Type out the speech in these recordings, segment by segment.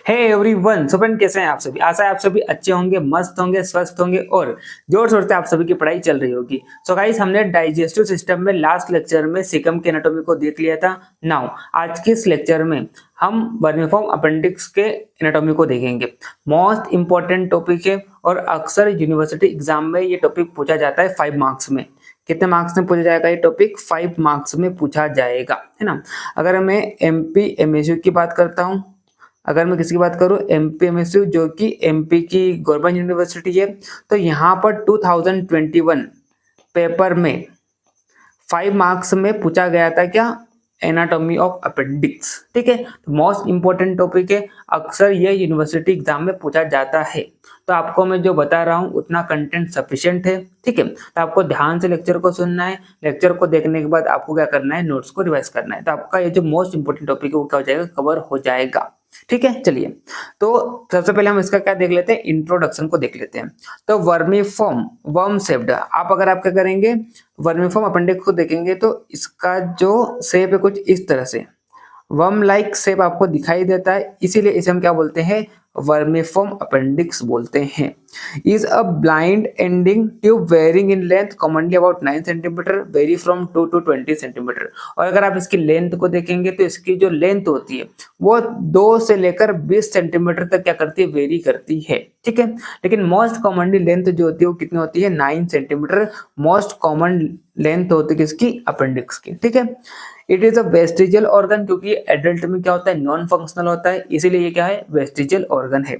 Hey everyone, so friend कैसे हैं आप सभी। आशा है आप सभी अच्छे होंगे, मस्त होंगे, स्वस्थ होंगे और जोर शोर से आप सभी की पढ़ाई चल रही होगी। सो गाइस, हमने डाइजेस्टिव सिस्टम में लास्ट लेक्चर में सीकम के एनाटॉमी को देख लिया था। नाउ आज के इस लेक्चर में हम वर्मीफॉर्म अपेंडिक्स के एनाटॉमी को देखेंगे। मोस्ट इंपॉर्टेंट टॉपिक है और अक्सर यूनिवर्सिटी एग्जाम में ये टॉपिक पूछा जाता है 5 मार्क्स में। कितने मार्क्स में पूछा जाएगा ये टॉपिक? 5 मार्क्स में पूछा जाएगा, है ना। अगर मैं एमपी एमएसयू की बात करता हूँ, अगर मैं किसकी बात करूं, एमपीएमएसयू जो कि एमपी की गवर्नमेंट यूनिवर्सिटी है, तो यहाँ पर 2021 पेपर में 5 मार्क्स में पूछा गया था क्या? Anatomy of appendix. ठीक है, तो मोस्ट इंपॉर्टेंट टॉपिक है, अक्सर ये यूनिवर्सिटी एग्जाम में पूछा जाता है। तो आपको मैं जो बता रहा हूँ उतना कंटेंट सफिशिएंट है। ठीक है, तो आपको ध्यान से लेक्चर को सुनना है। लेक्चर को देखने के बाद आपको क्या करना है, नोट्स को रिवाइज करना है। तो आपका ये जो मोस्ट इंपॉर्टेंट टॉपिक है वो क्या हो जाएगा, कवर हो जाएगा। ठीक है, चलिए तो सबसे पहले हम इसका क्या देख लेते हैं, इंट्रोडक्शन को देख लेते हैं। तो वर्मीफॉर्म वर्म शेप्ड, आप अगर आप क्या करेंगे, वर्मीफॉर्म अपेंडिक्स को देखेंगे तो इसका जो शेप है कुछ इस तरह से वर्म लाइक शेप आपको दिखाई देता है, इसीलिए इसे हम क्या बोलते हैं, वर्मीफॉर्म अपेंडिक्स बोलते हैं। Is a blind ending tube varying in length commonly about 9 centimetre, vary from 2 to 20 centimetre. और अगर आप इसकी लेंथ को देखेंगे तो इसकी जो लेंथ होती है वो 2 से लेकर 20 सेंटीमीटर तक क्या करती है, वेरी करती है। ठीक है, लेकिन मोस्ट कॉमनली लेंथ जो होती है वो कितनी होती है, 9 सेंटीमीटर मोस्ट कॉमन लेंथ होती है किसकी, अपेंडिक्स की। ठीक है, it is a vestigial organ, क्योंकि एडल्ट में क्या होता है, नॉन फंक्शनल होता है, इसीलिए ये क्या है, वेस्टिजियल ऑर्गन है।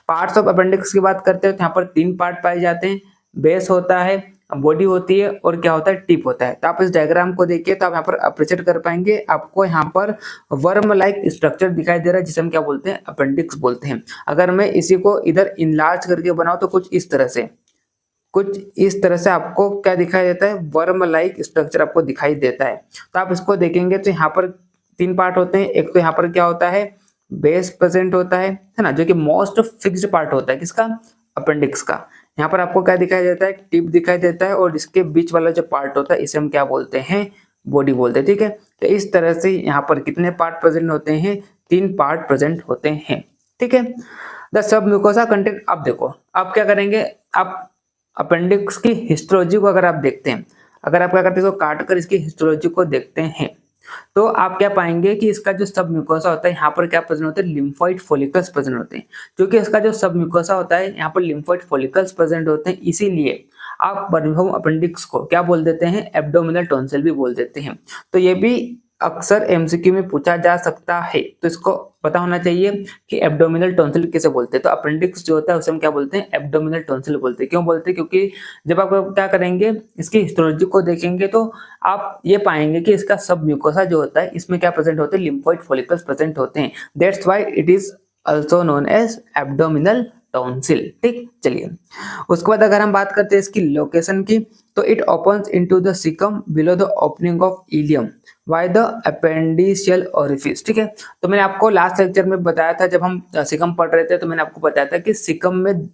पार्ट्स ऑफ अपेंडिक्स की बात करते हैं तो यहाँ पर 3 पार्ट पाए जाते हैं। बेस होता है, बॉडी होती है और क्या होता है, टिप होता है। तो आप इस डायग्राम को देखिए तो आप यहाँ पर अप्रिशिएट कर पाएंगे, आपको यहाँ पर वर्म लाइक स्ट्रक्चर दिखाई दे रहा है जिसे हम क्या बोलते हैं, अपेंडिक्स बोलते हैं। अगर मैं इसी को इधर इनलार्ज करके बनाऊं तो कुछ इस तरह से, कुछ इस तरह से आपको क्या दिखाई देता है, वर्म लाइक स्ट्रक्चर आपको दिखाई देता है। तो आप इसको देखेंगे तो यहाँ पर 3 पार्ट होते हैं। एक तो यहाँ पर क्या होता है, बेस प्रेजेंट होता है ना, जो कि मोस्ट फिक्स्ड पार्ट होता है किसका, अपेंडिक्स का। यहाँ पर आपको क्या दिखाई देता है, टिप दिखाई देता है, और इसके बीच वाला जो पार्ट होता है इसे हम क्या बोलते हैं, बॉडी बोलते हैं। ठीक है, तो इस तरह से यहाँ पर कितने पार्ट प्रेजेंट होते हैं, 3 पार्ट प्रेजेंट होते हैं। ठीक है, द सब म्यूकोसा कंटेंट। अब देखो आप क्या करेंगे, आप अपेंडिक्स की हिस्टोलॉजी को अगर आप देखते हैं, अगर आप क्या करते हैं, तो काट कर इसकी हिस्टोलॉजी को देखते हैं तो आप क्या पाएंगे कि इसका जो सब म्यूकोसा होता है यहाँ पर क्या प्रेजेंट होते हैं, लिम्फोइड फॉलिकल्स प्रेजेंट होते हैं। क्योंकि इसका जो सब म्यूकोसा होता है यहाँ पर लिम्फोइड फॉलिकल्स प्रेजेंट होते हैं, इसीलिए आप वर्मीफॉर्म अपेंडिक्स को क्या बोल देते हैं, एब्डोमिनल टॉन्सिल भी बोल देते हैं। तो ये भी अक्सर एमसीक्यू में पूछा जा सकता है, तो इसको पता होना चाहिए कि एब्डोमिनल टॉन्सिल किसे बोलते हैं। तो अपेंडिक्स जो होता है उसे हम क्या बोलते हैं, एब्डोमिनल टॉन्सिल बोलते हैं। क्यों बोलते हैं, क्योंकि जब आप क्या करेंगे, इसकी हिस्टोलॉजी को देखेंगे तो आप ये पाएंगे कि इसका सब म्यूकोसा जो होता है इसमें क्या प्रेजेंट होते हैं, लिम्फोइड फॉलिकल्स प्रेजेंट होते हैं। That's why it is also known as abdominal tonsil. ठीक, चलिए उसके बाद अगर हम बात करते हैं इसकी लोकेशन की, तो it opens into the caecum below the opening of ileum by the appendicular orifice. ठीक है, तो मैंने आपको लास्ट लेक्चर में बताया था, जब हम सीकम पढ़ रहे थे तो मैंने आपको बताया था कि सीकम में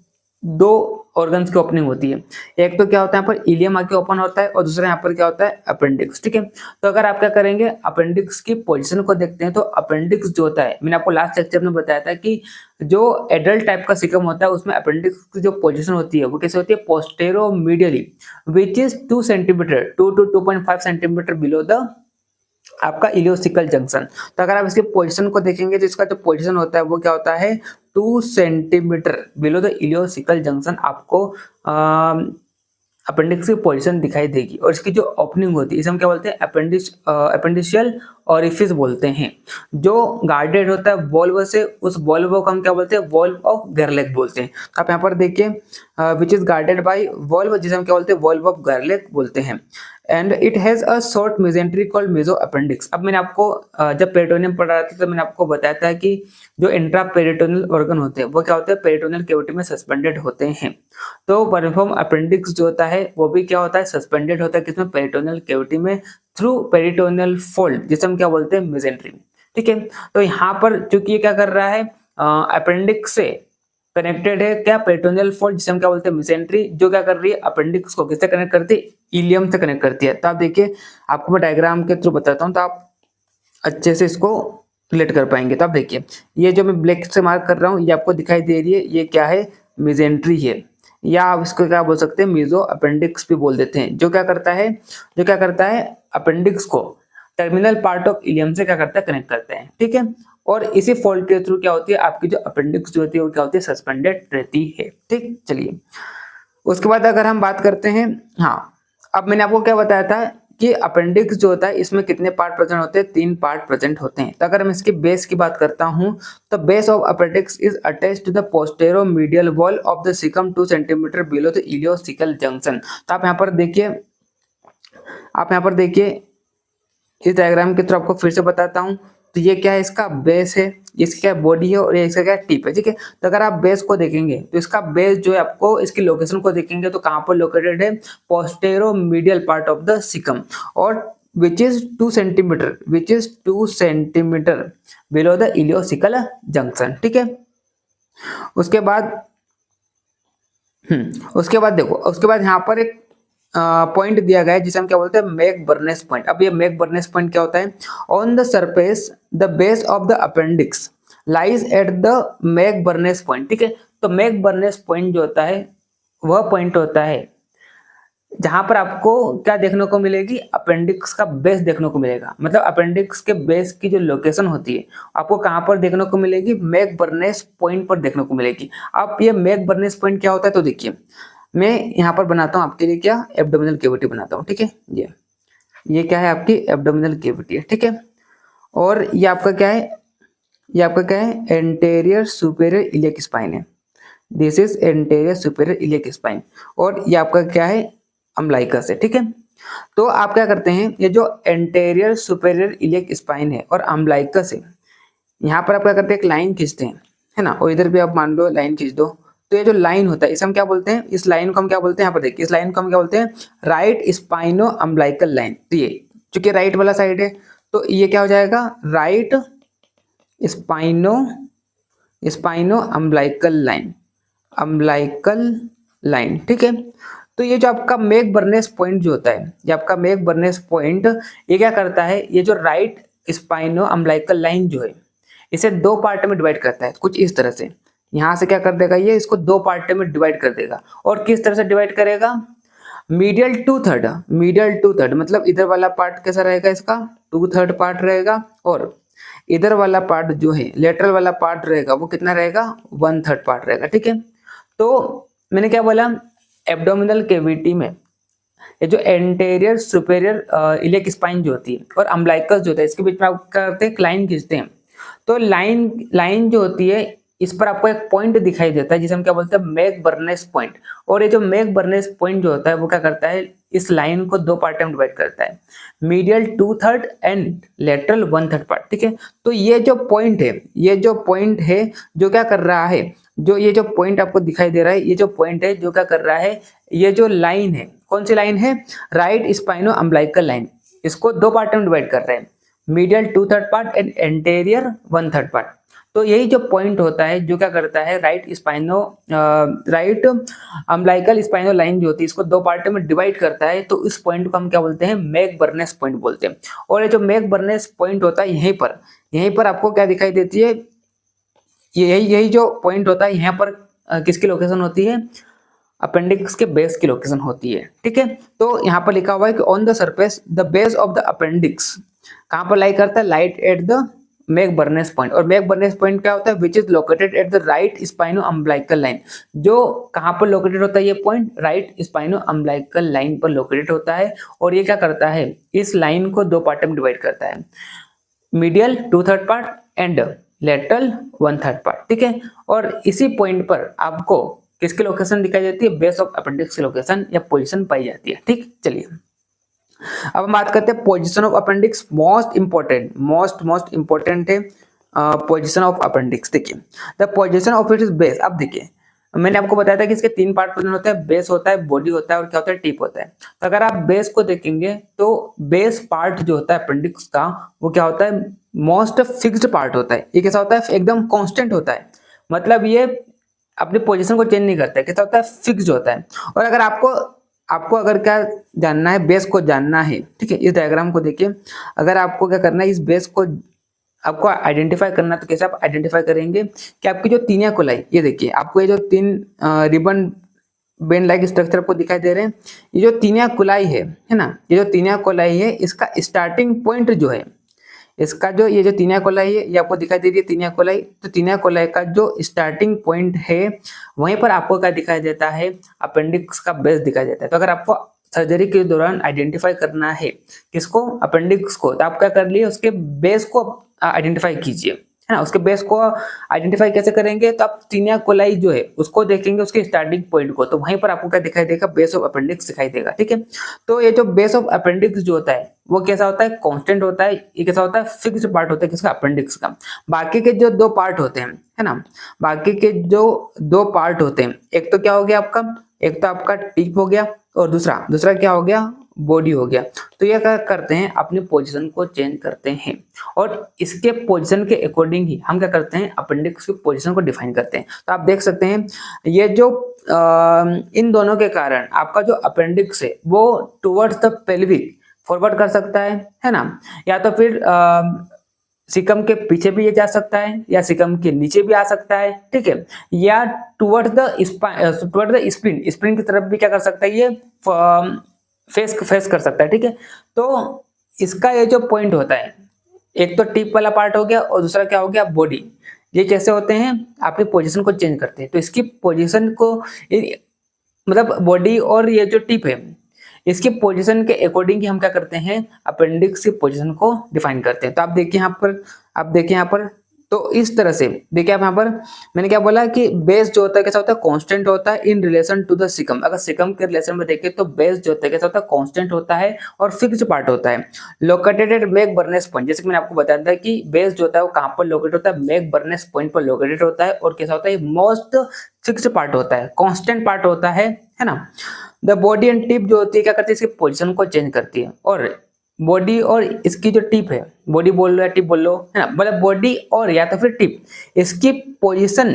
2 ऑर्गन्स की ओपनिंग होती है। एक तो क्या होता है यहाँ पर इलियम आके ओपन होता है, और दूसरा यहाँ पर क्या होता है, अपेंडिक्स। ठीक है, तो अगर आप क्या करेंगे, अपेंडिक्स की पोजीशन को देखते हैं तो अपेंडिक्स जो होता है, मैंने आपको लास्ट लेक्चर में बताया था कि जो एडल्ट टाइप का सिकम होता है उसमें अपेंडिक्स की जो पोजीशन होती है वो कैसे होती है, postero medially which is 2 centimetre 2 to 2.5 centimetre below the आपका इलियोसिकल जंक्शन। तो अगर आप इसके पोजीशन को देखेंगे तो इसका जो पोजीशन होता है वो क्या होता है, 2 centimetre below the ileocaecal junction आपको अपेंडिक्स की पोजीशन दिखाई देगी। और इसकी जो ओपनिंग होती है इसे हम क्या बोलते हैं, अपेंडिशियल ओरिफिस बोलते हैं। जो गार्डेड होता है वॉल्व से, उस वॉल्व को हम क्या बोलते हैं, वॉल्व ऑफ गेरलेक बोलते हैं। तो आप यहाँ पर देखिए which is guarded by valve, जिसे हम क्या बोलते हैं, वॉल्व ऑफ गेरलेक बोलते हैं। And it has a short mesentery called meso appendix. अब मैंने आपको जब पेरिटोनियम पढ़ा रहा था तो मैंने आपको बताया था कि जो इंट्रा पेरिटोनियल ऑर्गन होते हैं वो क्या होते हैं, पेरिटोनियल कैविटी में सस्पेंडेड होते हैं। तो वर्मीफॉर्म अपेंडिक्स जो होता है वो भी क्या होता है, सस्पेंडेड होता है किसमें, पेरिटोनियल कैविटी में, थ्रू पेरिटोनियल फोल्ड जिसे हम क्या बोलते हैं, मेजेंट्री। ठीक है, तो यहाँ पर चूंकि ये क्या कर रहा है, अपेंडिक्स से कनेक्टेड है क्या, पेरिटोनियल फोल्ड जिसे हम क्या बोलते हैं, मेसेंट्री, जो क्या कर रही है, अपेंडिक्स को किससे कनेक्ट करती है, इलियम से कनेक्ट करती है। तो आप देखिए, आपको मैं डायग्राम के थ्रू बताता हूँ तो आप अच्छे से इसको रिलेट कर पाएंगे। तो आप देखिए ये जो मैं ब्लैक से मार्क कर रहा हूँ ये आपको दिखाई दे रही है, ये क्या है, मेजेंट्री है, या आप इसको क्या बोल सकते हैं, मीजो अपेंडिक्स भी बोल देते हैं। जो क्या करता है अपेंडिक्स को टर्मिनल पार्ट ऑफ इलियम से क्या करता है, कनेक्ट करता है, ठीक है। और इसी फॉल्ट के थ्रू क्या होती है, आपकी जो अपेंडिक्स जो होती है वो क्या होती है, सस्पेंडेड रहती है, ठीक। चलिए उसके बाद अगर हम बात करते हैं, हाँ अब मैंने आपको क्या बताया था कि अपेंडिक्स जो होता है इसमें कितने पार्ट प्रेजेंट होते हैं, 3 पार्ट प्रेजेंट होते हैं। तो अगर मैं इसकी बेस की बात करता हूं तो base of appendix is attached to the postero medial wall of the caecum 2 centimetre below the ileocaecal junction. तो आप यहाँ पर देखिए इस डायग्राम के थ्रू आपको फिर से बताता हूँ। तो ये क्या है, इसका बेस है, इसकी क्या बॉडी है और ये इसका क्या टिप है, ठीक है। तो अगर आप बेस को देखेंगे तो इसका बेस जो है, आपको इसकी लोकेशन को देखेंगे तो कहाँ पर लोकेटेड है, postero medial part of the caecum, और which is 2 centimetre below the ileocaecal junction, ठीक है। उसके बाद देखो, उसके बाद यहाँ पर एक पॉइंट दिया गया है जिसे हम क्या बोलते हैं, मैक बर्नेस पॉइंट। अब ये मैक बर्नेस पॉइंट क्या होता है, on the surface the base of the appendix lies at the McBurney's point, ठीक है। तो मैक बर्नेस पॉइंट जो होता है वह पॉइंट होता है जहां पर आपको क्या देखने को मिलेगी, अपेंडिक्स का बेस देखने को मिलेगा। मतलब अपेंडिक्स के बेस की जो लोकेशन होती है आपको कहां पर देखने को मिलेगी, मैक बर्नेस पॉइंट पर देखने को मिलेगी। अब ये मैक बर्नेस पॉइंट क्या होता है, तो देखिए मैं यहाँ पर बनाता हूँ आपके लिए क्या, एब्डोमिनल कैविटी बनाता हूँ, ठीक है। ये क्या है, आपकी एब्डोमिनल कैविटी है, ठीक है। और ये आपका क्या है, एंटेरियर सुपेरियर इलियक स्पाइन है। This is anterior superior iliac spine. और ये आपका क्या है, अम्बलाइकस है, ठीक है। तो आप क्या करते हैं, ये जो एंटेरियर सुपेरियर इलियक स्पाइन है और अम्बलाइकस है, यहाँ पर आप क्या करते हैं, एक लाइन खींचते हैं, है ना, और इधर भी आप मान लो लाइन खींच दो। तो ये जो लाइन होता है इसे हम क्या बोलते हैं, इस लाइन को हम क्या बोलते हैं, यहाँ पर देखिए इस लाइन को हम क्या बोलते हैं, राइट स्पाइनो अम्बलाइकल लाइन। तो ये चूंकि राइट वाला साइड है तो ये क्या हो जाएगा, राइट स्पाइनो अम्बलाइकल लाइन, ठीक है। तो ये जो आपका मैक बर्नेस पॉइंट जो होता है, ये आपका मैक बर्नेस पॉइंट ये क्या करता है, ये जो राइट स्पाइनो अम्बलाइकल लाइन जो है इसे 2 पार्ट में डिवाइड करता है, कुछ इस तरह से। यहां से क्या कर देगा, ये इसको 2 पार्ट में डिवाइड कर देगा। और किस तरह से डिवाइड करेगा, मीडियल टू थर्ड, मतलब इधर वाला पार्ट कैसा रहेगा, इसका 2/3 पार्ट रहेगा, और इधर वाला पार्ट जो है लेटरल वाला पार्ट रहेगा वो कितना रहेगा, 1/3 पार्ट रहेगा, ठीक है। तो मैंने क्या बोला, एब्डोमिनल कैविटी में ये जो एंटेरियर सुपेरियर इलियक स्पाइन जो होती है और अम्बलाइकस जो होता है इसके बीच में आप क्या करते हैं, लाइन खींचते हैं। तो लाइन जो होती है इस पर आपको एक पॉइंट दिखाई देता है जिसे हम क्या बोलते हैं, मैक बर्नेस पॉइंट। और ये जो मैक बर्नेस पॉइंट जो होता है वो क्या करता है, इस लाइन को 2 पार्ट में डिवाइड करता है, मीडियल 2/3 एंड लेटरल 1/3 पार्ट, ठीक है। तो ये जो पॉइंट है जो क्या कर रहा है, जो ये जो पॉइंट आपको दिखाई दे रहा है, ये जो पॉइंट है जो क्या कर रहा है, ये जो लाइन है, कौन सी लाइन है, राइट स्पाइनो अम्बलाइकल लाइन, इसको 2 पार्ट में डिवाइड कर रहे हैं, medial 2/3 part and anterior 1/3 part. तो यही जो पॉइंट होता है जो क्या करता है, राइट अम्बलाइकल स्पाइनो लाइन जो होती है इसको 2 पार्ट में डिवाइड करता है। तो इस पॉइंट को हम क्या बोलते हैं, मैक बर्नेस पॉइंट बोलते हैं। और ये जो मैक बर्नेस पॉइंट होता है यहीं पर आपको क्या दिखाई देती है, यही जो पॉइंट होता है यहाँ पर किसकी लोकेशन होती है, अपेंडिक्स के बेस की लोकेशन होती है, ठीक है। तो यहाँ पर लिखा हुआ है कि on the surface the base of the appendix कहाँ पर लाई करता है, light at the McBurney's point. और मैक बर्नेस पॉइंट क्या होता है, which is located at the right spino umbilical line. जो कहाँ पर लोकेटेड होता है ये point, right spino umbilical line पर लोकेटेड होता है। और ये क्या करता है, इस लाइन को 2 पार्ट में डिवाइड करता है, medial 2/3 part and lateral 1/3 part, ठीक है। और इसी पॉइंट पर आपको किसकी लोकेशन दिखाई देती है, बेस ऑफ अपेंडिक्स की लोकेशन या पोजीशन पाई जाती है, ठीक। चलिए अब हम बात करते हैं position of appendix, most important है पोजीशन ऑफ अपेंडिक्स। देखिए the position of it is base. अब देखिए मैंने आपको बताया था कि इसके 3 पार्ट प्रेजेंट होते हैं, बेस होता है, बॉडी होता है और क्या होता है, टिप होता है। तो अगर आप बेस को देखेंगे तो बेस पार्ट जो होता है अपेंडिक्स का वो क्या होता है, मोस्ट फिक्स्ड पार्ट होता है। ये कैसा होता है, एकदम कांस्टेंट होता है, मतलब ये अपनी पोजीशन को चेंज नहीं करता है, कैसा होता है, फिक्स्ड होता है। और अगर आपको अगर क्या जानना है, बेस को जानना है, ठीक है, इस डायग्राम को देखिए। अगर आपको क्या करना है, इस बेस को आपको आइडेंटिफाई करना, तो कैसे आप आइडेंटिफाई करेंगे कि आपकी जो तीनिया कोलाई, ये देखिए आपको ये जो 3 रिबन बेन लाइक स्ट्रक्चर आपको दिखाई दे रहे हैं, ये जो तीनिया कोलाई है ना, ये जो तीनिया कोलाई है इसका स्टार्टिंग पॉइंट जो है, इसका जो ये जो तीनिया कोलाई है ये आपको दिखाई दे रही है तीनिया कोलाई, तो तीनिया कोलाई का जो स्टार्टिंग पॉइंट है वहीं पर आपको क्या दिखाई देता है, अपेंडिक्स का बेस दिखाई देता है। तो अगर आपको सर्जरी के दौरान आइडेंटिफाई करना है किसको, अपेंडिक्स को, तो आप क्या कर लिए उसके बेस को आइडेंटिफाई कीजिए, है ना। उसके बेस को आइडेंटिफाई कैसे करेंगे, तो आप तीनिया कोलाई जो है उसको देखेंगे उसके स्टार्टिंग पॉइंट को, तो वहीं पर आपको क्या दिखाई देगा, बेस ऑफ अपेंडिक्स दिखाई देगा, ठीक है। तो ये जो बेस ऑफ अपेंडिक्स जो होता है वो कैसा होता है, कांस्टेंट होता है, ये कैसा होता है, फिक्स्ड पार्ट होता है किसका, अपेंडिक्स का। बाकी के जो 2 पार्ट होते हैं, है ना, बाकी के जो 2 पार्ट होते हैं, एक तो क्या हो गया आपका, एक तो आपका टिप हो गया और दूसरा क्या हो गया, बॉडी हो गया। तो ये क्या करते हैं, अपनी पोजीशन को चेंज करते हैं और इसके पोजीशन के अकॉर्डिंग ही हम क्या करते हैं, अपेंडिक्स की पोजीशन को डिफाइन करते हैं। तो आप देख सकते हैं ये जो इन दोनों के कारण आपका जो अपेंडिक्स है वो टुवर्ड्स द पेल्विक फॉरवर्ड कर सकता है ना, या तो फिर सिकम के पीछे भी ये जा सकता है या सिकम के नीचे भी आ सकता है, ठीक है, या टुवर्ड्स द स्प्रिन की तरफ भी क्या कर सकता है, ये फेस कर सकता है, ठीक है। तो इसका ये जो पॉइंट होता है, एक तो टिप वाला पार्ट हो गया और दूसरा क्या हो गया, बॉडी। ये कैसे होते हैं, अपनी पोजीशन को चेंज करते हैं। तो इसकी पोजीशन को मतलब बॉडी और ये जो टिप है इसकी पोजीशन के अकॉर्डिंग ही हम क्या करते हैं, अपेंडिक्स की पोजीशन को डिफाइन करते हैं। तो आप देखिए यहाँ पर तो इस तरह से देखिए आप यहाँ पर मैंने क्या बोला कि बेस जो होता है कैसा होता है, कांस्टेंट होता है in relation to the caecum. अगर सिकम के रिलेशन में देखें तो बेस जो होता है कैसा होता है, कांस्टेंट होता है और फिक्स्ड पार्ट होता है। Located at McBurney's point, जैसे कि मैंने आपको बताया था कि बेस जो होता है वो कहाँ पर लोकेट होता है, मैक बर्नेस पॉइंट पर लोकेटेड होता है और कैसा होता है, मोस्ट फिक्स्ड पार्ट होता है, कांस्टेंट पार्ट होता है ना। द बॉडी एंड टिप जो होती है क्या करती है, इसकी पोजीशन को चेंज करती है। और बॉडी और इसकी जो टिप है, बॉडी बोल लो या टिप बोल लो, है ना, मतलब बॉडी और या तो फिर टिप, इसकी पोजीशन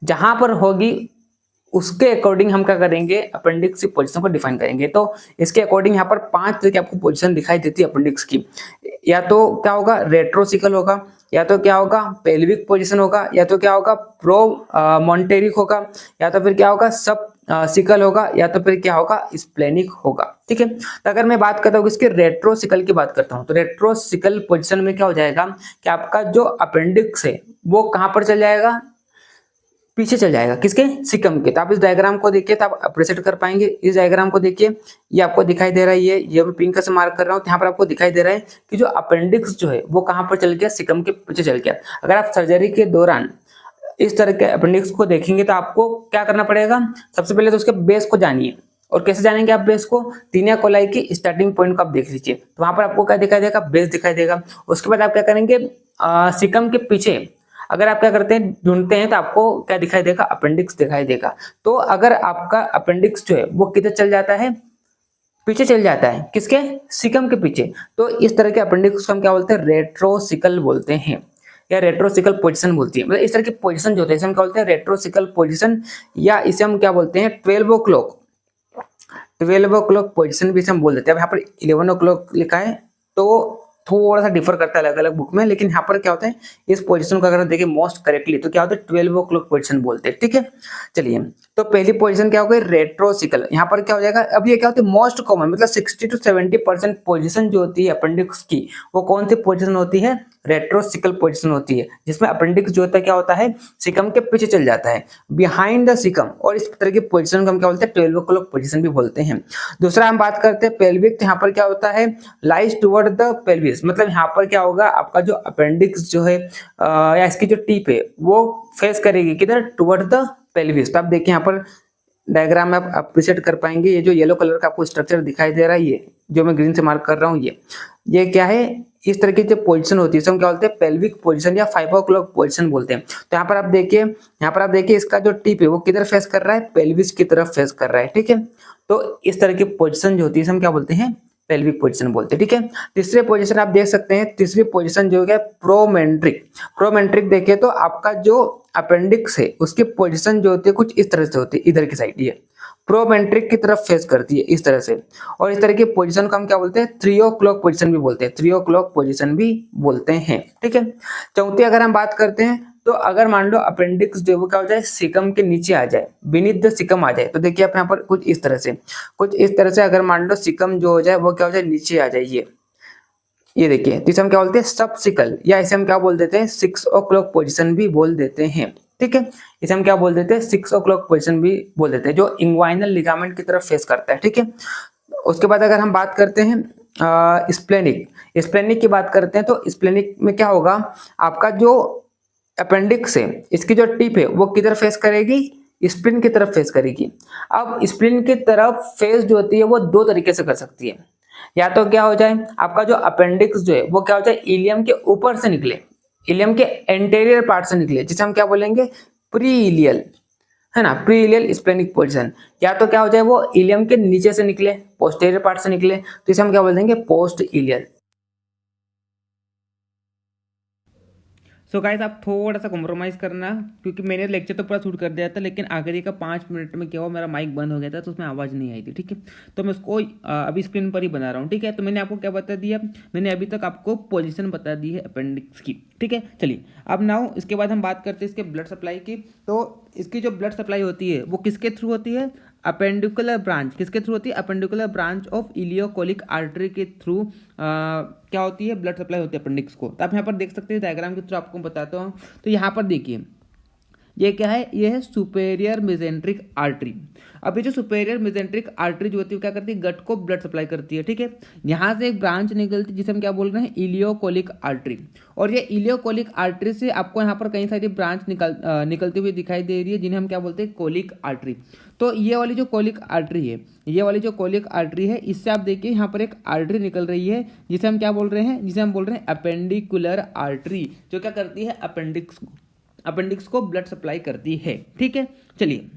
जहां पर होगी उसके अकॉर्डिंग हम क्या करेंगे, अपेंडिक्स की पोजीशन को डिफाइन करेंगे। तो इसके अकॉर्डिंग यहाँ पर 5 तरह की आपको पोजीशन दिखाई देती है अपेंडिक्स की। या तो क्या होगा, रेट्रोसिकल होगा, या तो क्या होगा, पेल्विक पोजीशन होगा, या तो क्या होगा, प्रो मॉन्टेरिक होगा, या तो फिर क्या होगा, सब सिकल होगा, या तो फिर क्या होगा, स्प्लेनिक होगा, ठीक है। तो अगर मैं बात करता हूँ इसके रेट्रोसिकल की बात करता हूँ, तो रेट्रोसिकल पोजीशन में क्या हो जाएगा कि आपका जो अपेंडिक्स है वो कहाँ पर चल जाएगा, पीछे चल जाएगा, किसके, सिकम के। तो आप इस डायग्राम को देखिए तो आप अप्रिशिएट कर पाएंगे। इस डायग्राम को देखिए, ये आपको दिखाई दे रहा है, ये मैं पिंक से मार्क कर रहा हूँ, यहाँ पर आपको दिखाई दे रहा है कि जो अपेंडिक्स जो है वो कहाँ पर चल गया, सिकम के पीछे चल गया। अगर आप सर्जरी के दौरान इस तरह के अपेंडिक्स को देखेंगे तो आपको क्या करना पड़ेगा, सबसे पहले तो उसके बेस को जानिए। और कैसे जानेंगे आप बेस को, तीनिया कोलाई की स्टार्टिंग पॉइंट को आप देख लीजिए, तो वहां पर आपको क्या दिखाई देगा, बेस दिखाई देगा। उसके बाद आप क्या करेंगे, सिकम के पीछे अगर आप क्या करते हैं, ढूंढते हैं, तो आपको क्या दिखाई देगा, अपेंडिक्स दिखाई देगा। तो अगर आपका अपेंडिक्स जो है वो किधर चल जाता है, पीछे चल जाता है, किसके, सिकम के पीछे, तो इस तरह के अपेंडिक्स को हम क्या बोलते हैं, रेट्रोसिकल बोलते हैं या रेट्रोसिकल पोजीशन बोलती है। मतलब इस तरह की पोजीशन जो होती है इसे हम क्या बोलते हैं, रेट्रोसिकल पोजीशन, या इसे हम क्या बोलते हैं, 12 o'clock पोजीशन भी इसे हम बोल देते हैं। अब यहाँ पर 11 o'clock लिखा है तो थोड़ा सा डिफर करता है अलग अलग बुक में, लेकिन यहाँ पर क्या होता है, इस पोजीशन को अगर देखें मोस्ट करेक्टली तो क्या होता है, 12 o'clock पोजीशन बोलते हैं, ठीक है। चलिए, तो पहली पोजीशन क्या हो गई, रेट्रोसिकल। यहाँ पर क्या हो जाएगा, अब ये क्या होती है, मोस्ट कॉमन, मतलब 60 to 70% पोजीशन जो होती है अपेंडिक्स की वो कौन सी पोजीशन होती है, रेट्रोसिकल पोजीशन होती है, जिसमें अपेंडिक्स जो होता है क्या होता है, सिकम के पीछे चल जाता है, बिहाइंड द सिकम। और इस तरह की पोजीशन को हम क्या बोलते हैं, 12 o'clock पोजीशन भी बोलते हैं। दूसरा हम बात करते हैं पेल्विक, तो यहाँ पर क्या होता है, लाइज टुवर्ड द पेल्विस, मतलब यहाँ पर क्या होगा, आपका जो अपेंडिक्स जो है या इसकी जो टिप है वो फेस करेगी किधर, टुवर्ड द पेल्विस। तो आप देखिए यहाँ पर डायग्राम में आप अप्रिशिएट कर पाएंगे, ये जो येलो कलर का आपको स्ट्रक्चर दिखाई दे रहा है, ये जो मैं ग्रीन से मार्क कर रहा हूँ, ये क्या है, इस तरह की जो पोजीशन होती है हम क्या बोलते हैं, पेल्विक पोजीशन या 5 o'clock पोजीशन बोलते हैं। तो यहाँ पर आप देखिए इसका जो टिप है वो किधर फेस कर रहा है, पेल्विस की तरफ फेस कर रहा है, ठीक है। तो इस तरह की पोजीशन जो होती है हम क्या बोलते हैं, पेल्विक पोजीशन बोलते हैं, ठीक है। तीसरे पोजीशन आप देख सकते हैं, तीसरी पोजीशन जो है प्रोमेंट्रिक देखिए तो आपका जो अपेंडिक्स है उसकी पोजीशन जो होती है कुछ इस तरह से होती है, इधर की साइड, ये प्रोवेंट्रिक की तरफ फेस करती है इस तरह से। और इस तरह की पोजीशन को हम क्या बोलते हैं, 3 o'clock पोजीशन भी बोलते हैं, 3 o'clock पोजीशन भी बोलते हैं। ठीक है, चौथी अगर हम बात करते हैं तो अगर मान लो अपेंडिक्स जो वो क्या हो जाए, सिकम के नीचे आ जाए, बीनीथ द सिकम आ जाए, तो देखिए आप यहाँ पर कुछ इस तरह से, कुछ इस तरह से अगर मान लो सिकम जो हो जाए वो क्या हो जाए, नीचे आ जाए, ये देखिए, तो इसे हम क्या बोलते हैं, सबसिकल, या इसे हम क्या बोल देते हैं, 6 o'clock पोजीशन भी बोल देते हैं। ठीक है, इसे हम क्या बोल देते हैं, 6 o'clock पोजीशन भी बोल देते हैं, जो इंग्वाइनल लिगामेंट की तरफ फेस करता है। ठीक है, उसके बाद अगर हम बात करते हैं स्प्लेनिक, स्प्लेनिक की बात करते हैं, तो स्प्लेनिक में क्या होगा, आपका जो अपेंडिक्स है, इसकी जो टिप है वो किधर फेस करेगी, स्प्लिन की तरफ फेस करेगी। अब स्प्लिन की तरफ फेस जो होती है वो दो तरीके से कर सकती है, या तो क्या हो जाए, आपका जो अपेंडिक्स जो है वो क्या हो जाए, इलियम के ऊपर से निकले, इलियम के एंटेरियर पार्ट से निकले, जिसे हम क्या बोलेंगे, प्री इलियल, है ना, प्री इलियल स्प्लेनिक पोजीशन। या तो क्या हो जाए, वो इलियम के नीचे से निकले, पोस्टेरियर पार्ट से निकले, तो इसे हम क्या बोल देंगे, पोस्ट इलियल। सो गाइस आप थोड़ा सा कॉम्प्रोमाइज़ करना, क्योंकि मैंने लेक्चर तो पूरा शूट कर दिया था, लेकिन आखिरी का 5 मिनट में क्या हुआ, मेरा माइक बंद हो गया था, तो उसमें आवाज़ नहीं आई थी। ठीक है, तो मैं उसको अभी स्क्रीन पर ही बना रहा हूँ। ठीक है, तो मैंने आपको क्या बता दिया, मैंने अभी तक आपको पोजीशन बता दी है अपेंडिक्स की। ठीक है, चलिए अब नाउ इसके बाद हम बात करते हैं इसके ब्लड सप्लाई की। तो इसकी जो ब्लड सप्लाई होती है वो किसके थ्रू होती है, अपेंडिकुलर ब्रांच, किसके थ्रू होती है, appendicular branch of ileocolic artery के थ्रू क्या होती है, ब्लड सप्लाई होती है अपेंडिक्स को। तो आप यहाँ पर देख सकते हैं, डायग्राम के थ्रू आपको बताता हूँ। तो यहाँ पर देखिए, ये क्या है, ये है सुपेरियर मेजेंट्रिक आर्टरी। अब ये जो सुपेरियर मेजेंट्रिक आर्टरी जो होती है क्या करती है, गट को ब्लड सप्लाई करती है। ठीक है, यहाँ से एक ब्रांच निकलती है जिसे हम क्या बोल रहे हैं, इलियोकोलिक आर्टरी। और ये इलियोकोलिक आर्टरी से आपको यहाँ पर कई सारी ब्रांच निकलती हुई दिखाई दे रही है, जिन्हें हम क्या बोलते हैं, कोलिक आर्टरी। तो ये वाली जो कोलिक आर्टरी है, ये वाली जो कोलिक आर्टरी है, इससे आप देखिए यहाँ पर एक आर्टरी निकल रही है, जिसे हम क्या बोल रहे हैं, जिसे हम बोल रहे हैं अपेंडिकुलर आर्टरी, जो क्या करती है, अपेंडिक्स को ब्लड सप्लाई करती है। ठीक है, चलिए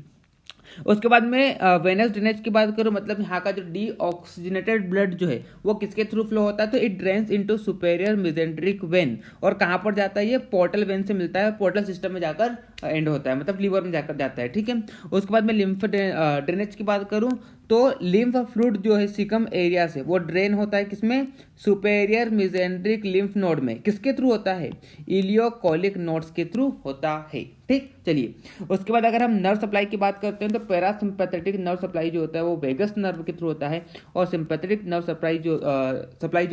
उसके बाद में वेनस ड्रेनेज की बात करूं, मतलब यहाँ का जो डीऑक्सीजनेटेड ब्लड जो है वो किसके थ्रू फ्लो होता है, तो it drains into superior mesenteric when. और कहाँ पर जाता है, ये पोर्टल वेन से मिलता है, पोर्टल सिस्टम में जाकर एंड होता है, मतलब लीवर में जाकर जाता है। ठीक है, उसके बाद में लिम्फ ड्रेनेज की बात करूं, तो लिम्फ फ्लूइड जो है सिकम एरिया से वो ड्रेन होता है किसमें, सुपेरियर मेजेंट्रिक लिम्फ नोड में। किसके थ्रू होता है, इलियोकोलिक नोड्स के थ्रू होता है। ठीक, चलिए उसके बाद अगर हम नर्व सप्लाई की बात करते हैं, तो पैरासिम्पैथेटिक नर्व सप्लाई जो होता है वो वेगस नर्व के थ्रू होता है, और सिंपैथेटिक नर्व सप्लाई जो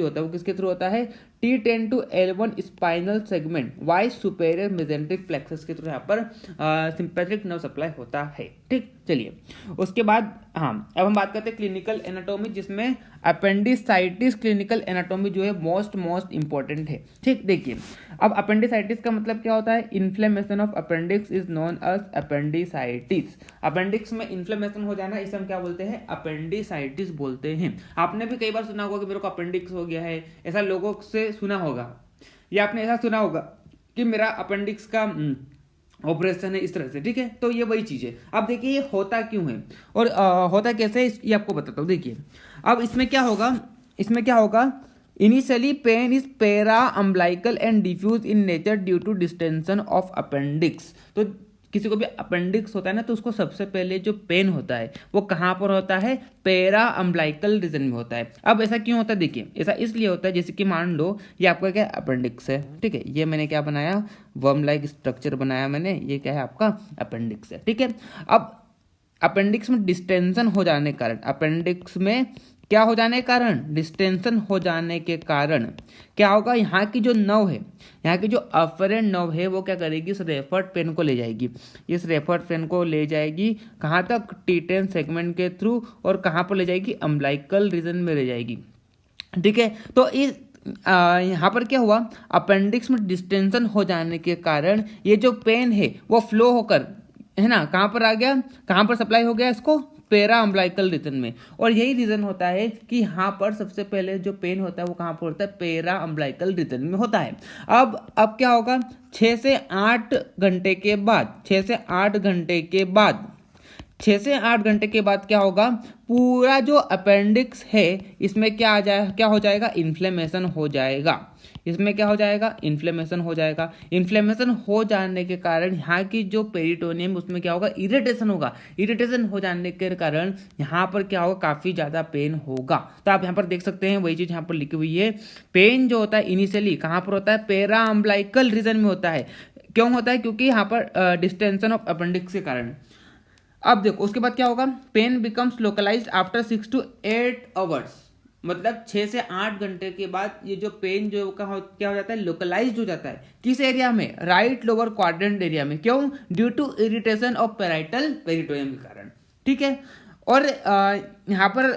होता है वो किसके थ्रू होता है, T10 to L1 spinal segment via superior mesenteric plexus के थ्रू यहाँ पर सिंपैथेटिक नर्व सप्लाई होता है। ठीक, चलिए उसके बाद हाँ, अब हम बात करते हैं क्लिनिकल एनाटॉमी, जिसमें अपेंडिसाइटिस क्लिनिकल एनाटॉमी जो है मोस्ट इंपॉर्टेंट है। ठीक, देखिए अब अपेंडिसाइटिस का मतलब क्या होता है, inflammation of appendix is known as appendicitis. Appendix में इन्फ्लेमेशन हो जाना, इसे हम क्या बोलते हैं, अपेंडिसाइटिस बोलते हैं। आपने भी कई बार सुना होगा कि मेरे को अपेंडिक्स हो गया है, ऐसा लोगों से सुना होगा, या आपने ऐसा सुना होगा कि मेरा अपेंडिक्स का ऑपरेशन है, इस तरह से। ठीक है, तो ये वही चीज़ है। अब देखिए ये होता क्यों है और होता कैसे है, ये आपको बताता हूँ। देखिए अब इसमें क्या होगा, initially pain is para umbilical and diffuse in nature due to distension of appendix. तो किसी को भी अपेंडिक्स होता है ना, तो उसको सबसे पहले जो पेन होता है वो कहाँ पर होता है, पेरा अम्बलाइकल रीजन में होता है। अब ऐसा क्यों होता है, देखिए ऐसा इसलिए होता है, जैसे कि मान लो ये आपका क्या अपेंडिक्स है। ठीक है, ये मैंने क्या बनाया, वर्म लाइक स्ट्रक्चर बनाया मैंने, ये क्या है आपका अपेंडिक्स है। ठीक है, अब अपेंडिक्स में डिस्टेंशन हो जाने के कारण, अपेंडिक्स में क्या हो जाने के कारण, डिस्टेंशन हो जाने के कारण क्या होगा, यहाँ की जो नर्व है, यहाँ की जो अफरेंट नर्व है वो क्या करेगी, इस रेफर्ड पेन को ले जाएगी, इस रेफर्ड पेन को ले जाएगी कहाँ तक, T10 सेगमेंट के थ्रू, और कहाँ पर ले जाएगी, अम्बलाइकल रीजन में ले जाएगी। ठीक है, तो इस यहाँ पर क्या हुआ, अपेंडिक्स में डिस्टेंशन हो जाने के कारण ये जो पेन है वो फ्लो होकर, है ना, कहाँ पर आ गया, कहाँ पर सप्लाई हो गया इसको, पेरा अम्बलाइकल रीजन में। और यही रीजन होता है कि यहाँ पर सबसे पहले जो पेन होता है वो कहाँ पर होता है, पेरा अम्बलाइकल रीजन में होता है। अब क्या होगा, 6 से 8 घंटे के बाद 6 से 8 घंटे के बाद क्या होगा, पूरा जो अपेंडिक्स है इसमें क्या हो जाएगा, इन्फ्लेमेशन हो जाएगा। इसमें क्या हो जाएगा, इन्फ्लेमेशन हो जाएगा। इन्फ्लेमेशन हो जाने के कारण यहाँ की जो पेरिटोनियम उसमें क्या होगा, इरिटेशन होगा। इरिटेशन हो जाने के कारण यहाँ पर क्या होगा, काफ़ी ज़्यादा पेन होगा। तो आप यहाँ पर देख सकते हैं वही चीज़ यहाँ पर लिखी हुई है। पेन जो होता है इनिशियली कहाँ पर होता है, पेरा अम्बलाइकल रीजन में होता है। क्यों होता है, क्योंकि यहाँ पर डिस्टेंशन ऑफ अपेंडिक्स के कारण। अब देखो उसके बाद क्या होगा, pain becomes localised after 6 to 8 hours. मतलब 6 से 8 घंटे के बाद ये जो पेन जो क्या हो जाता है, लोकलाइज्ड हो जाता है। किस एरिया में, राइट लोअर क्वाड्रेंट एरिया में। क्यों, due to irritation of parietal peritoneum के कारण। ठीक है। और यहाँ पर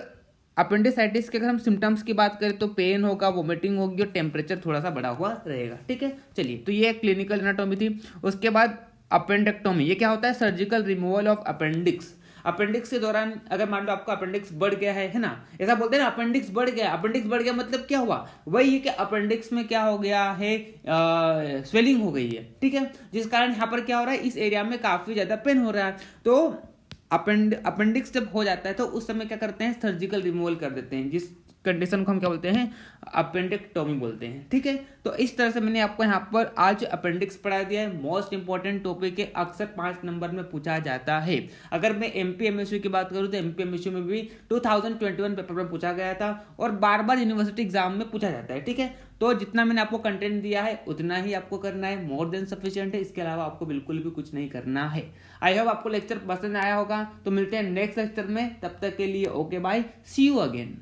अपेंडिसाइटिस के अगर हम सिम्टम्स की बात करें तो पेन होगा, वोमिटिंग होगी और टेम्परेचर थोड़ा सा बढ़ा हुआ रहेगा। ठीक है, चलिए तो ये क्लिनिकल एनाटॉमी थी। उसके बाद अपेंडेक्टोमी, ये क्या होता है, surgical removal of appendix. Appendix के दौरान अगर मान लो आपका अपेंडिक्स बढ़ गया है ना, ऐसा बोलते हैं ना, अपेंडिक्स बढ़ गया। अपेंडिक्स बढ़ गया मतलब क्या हुआ, वही है कि अपेंडिक्स में क्या हो गया है, स्वेलिंग हो गई है। ठीक है, जिस कारण यहाँ पर क्या हो रहा है, इस एरिया में काफी ज्यादा पेन हो रहा है। तो अपेंडिक्स जब हो जाता है तो उस समय क्या करते हैं, सर्जिकल रिमूवल कर देते हैं, जिस कंडीशन को हम क्या बोलते हैं, अपेंडिक्टोमी बोलते हैं। ठीक है, तो इस तरह से मैंने आपको यहाँ पर आज अपेंडिक्स पढ़ा दिया है। मोस्ट इंपॉर्टेंट टॉपिक है, अक्सर 5 नंबर में पूछा जाता है। अगर मैं एमपीएमएसयू की बात करूँ तो एमपीएमएसयू में भी 2021 पेपर में पूछा गया था और बार बार यूनिवर्सिटी एग्जाम में पूछा जाता है। ठीक है, तो जितना मैंने आपको कंटेंट दिया है उतना ही आपको करना है, मोर देन सफिशिएंट है। इसके अलावा आपको बिल्कुल भी कुछ नहीं करना है। आई होप आपको लेक्चर पसंद आया होगा। तो मिलते हैं नेक्स्ट लेक्चर में, तब तक के लिए okay bye, see you again.